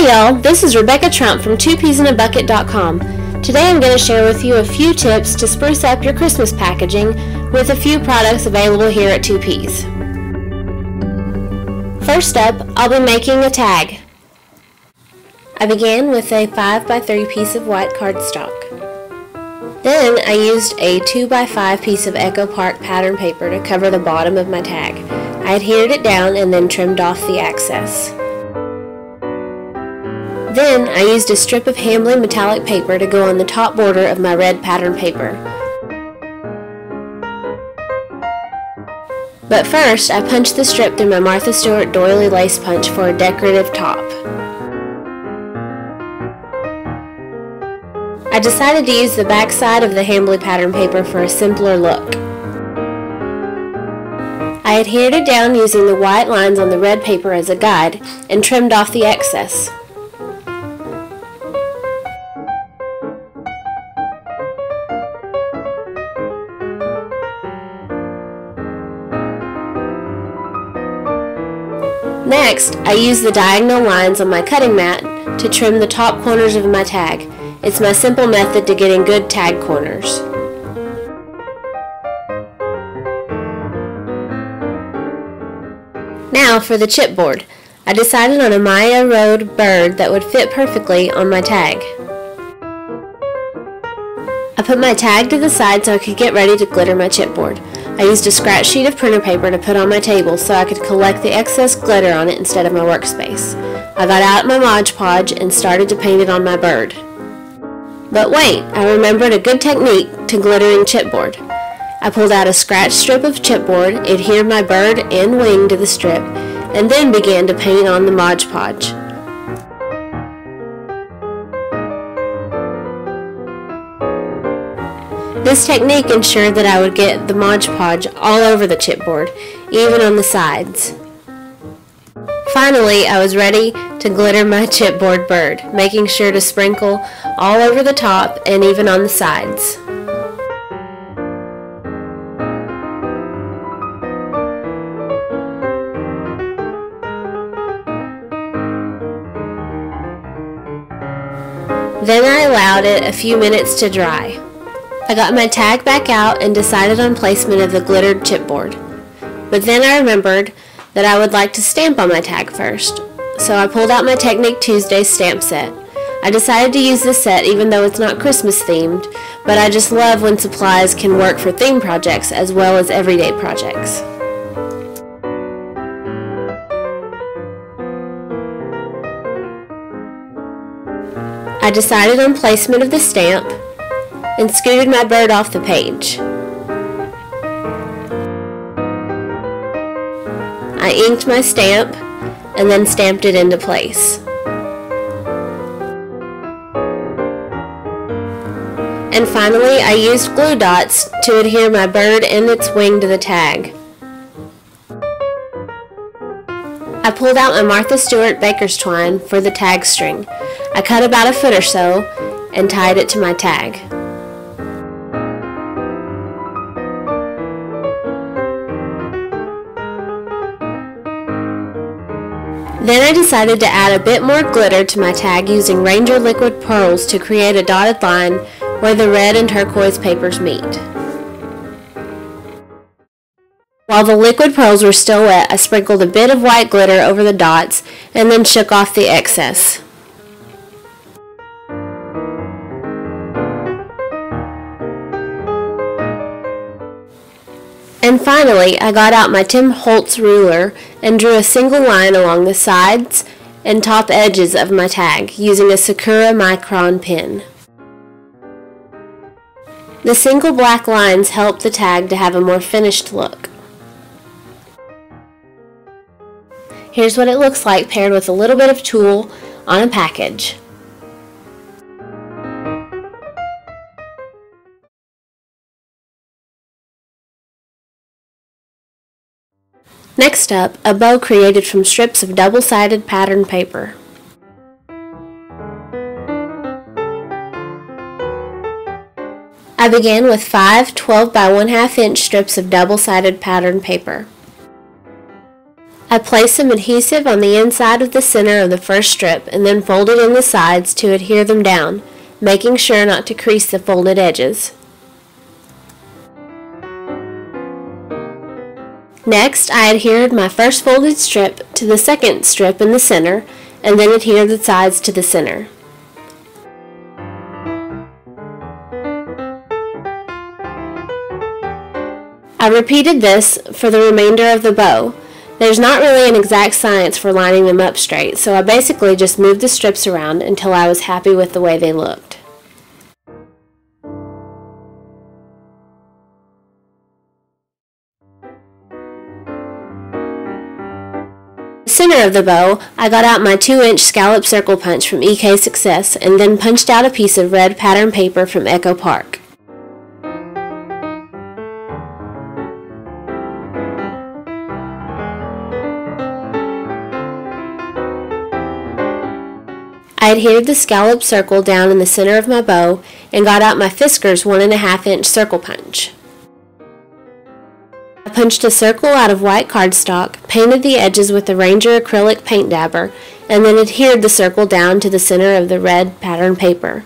Hey y'all, this is Rebecca Trump from 2peasinabucket.com. Today I'm going to share with you a few tips to spruce up your Christmas packaging with a few products available here at 2Peas. First up, I'll be making a tag. I began with a 5x3 piece of white cardstock. Then I used a 2x5 piece of Echo Park pattern paper to cover the bottom of my tag. I adhered it down and then trimmed off the excess. Then I used a strip of Hamley metallic paper to go on the top border of my red pattern paper. But first, I punched the strip through my Martha Stewart doily lace punch for a decorative top. I decided to use the back side of the Hamley pattern paper for a simpler look. I adhered it down using the white lines on the red paper as a guide and trimmed off the excess. Next, I use the diagonal lines on my cutting mat to trim the top corners of my tag. It's my simple method to getting good tag corners. Now for the chipboard. I decided on a Maya Road bird that would fit perfectly on my tag. I put my tag to the side so I could get ready to glitter my chipboard. I used a scratch sheet of printer paper to put on my table so I could collect the excess glitter on it instead of my workspace. I got out my Mod Podge and started to paint it on my bird. But wait, I remembered a good technique to glittering chipboard. I pulled out a scratch strip of chipboard, adhered my bird and wing to the strip, and then began to paint on the Mod Podge. This technique ensured that I would get the Mod Podge all over the chipboard, even on the sides. Finally, I was ready to glitter my chipboard bird, making sure to sprinkle all over the top and even on the sides. Then I allowed it a few minutes to dry. I got my tag back out and decided on placement of the glittered chipboard. But then I remembered that I would like to stamp on my tag first, so I pulled out my Technique Tuesday stamp set. I decided to use this set even though it's not Christmas themed, but I just love when supplies can work for theme projects as well as everyday projects. I decided on placement of the stamp and scooted my bird off the page. I inked my stamp and then stamped it into place. And finally, I used glue dots to adhere my bird and its wing to the tag. I pulled out my Martha Stewart baker's twine for the tag string. I cut about a foot or so and tied it to my tag. Then I decided to add a bit more glitter to my tag using Ranger liquid pearls to create a dotted line where the red and turquoise papers meet. While the liquid pearls were still wet, I sprinkled a bit of white glitter over the dots and then shook off the excess. And finally, I got out my Tim Holtz ruler and drew a single line along the sides and top edges of my tag using a Sakura Micron pen. The single black lines help the tag to have a more finished look. Here's what it looks like paired with a little bit of tulle on a package. Next up, a bow created from strips of double-sided pattern paper. I began with 5 12 by 1/2 inch strips of double-sided pattern paper. I placed some adhesive on the inside of the center of the first strip and then folded in the sides to adhere them down, making sure not to crease the folded edges. Next, I adhered my first folded strip to the second strip in the center and then adhered the sides to the center. I repeated this for the remainder of the bow. There's not really an exact science for lining them up straight, so I basically just moved the strips around until I was happy with the way they looked. The center of the bow, I got out my 2-inch scallop circle punch from EK Success and then punched out a piece of red pattern paper from Echo Park. I adhered the scallop circle down in the center of my bow and got out my Fisker's 1.5-inch circle punch. I punched a circle out of white cardstock, painted the edges with the Ranger acrylic paint dabber, and then adhered the circle down to the center of the red pattern paper.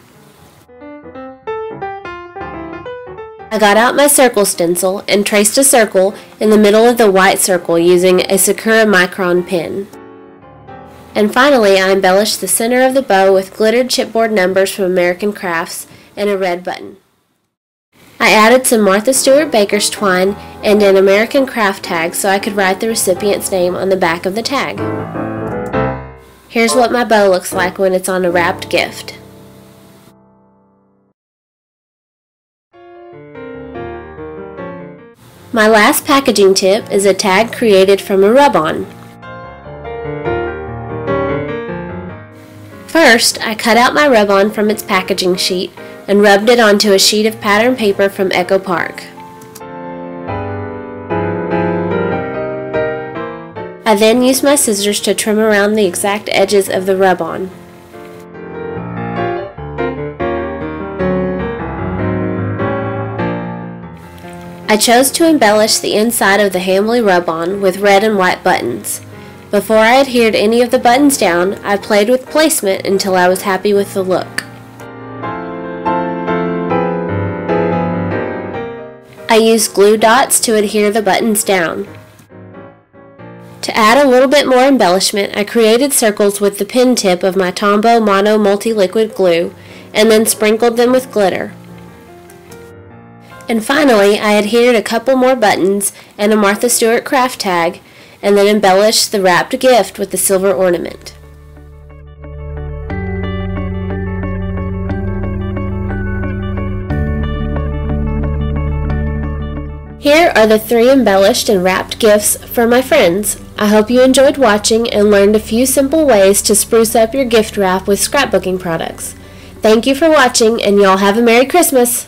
I got out my circle stencil and traced a circle in the middle of the white circle using a Sakura Micron pen. And finally, I embellished the center of the bow with glittered chipboard numbers from American Crafts and a red button. I added some Martha Stewart Baker's twine and an American Craft tag so I could write the recipient's name on the back of the tag. Here's what my bow looks like when it's on a wrapped gift. My last packaging tip is a tag created from a rub-on. First, I cut out my rub-on from its packaging sheet and rubbed it onto a sheet of pattern paper from Echo Park. I then used my scissors to trim around the exact edges of the rub-on. I chose to embellish the inside of the Hamley rub-on with red and white buttons. Before I adhered any of the buttons down, I played with placement until I was happy with the look. I used glue dots to adhere the buttons down. To add a little bit more embellishment, I created circles with the pen tip of my Tombow Mono Multi-Liquid Glue and then sprinkled them with glitter. And finally, I adhered a couple more buttons and a Martha Stewart craft tag and then embellished the wrapped gift with the silver ornament. Here are the 3 embellished and wrapped gifts for my friends. I hope you enjoyed watching and learned a few simple ways to spruce up your gift wrap with scrapbooking products. Thank you for watching, and y'all have a Merry Christmas!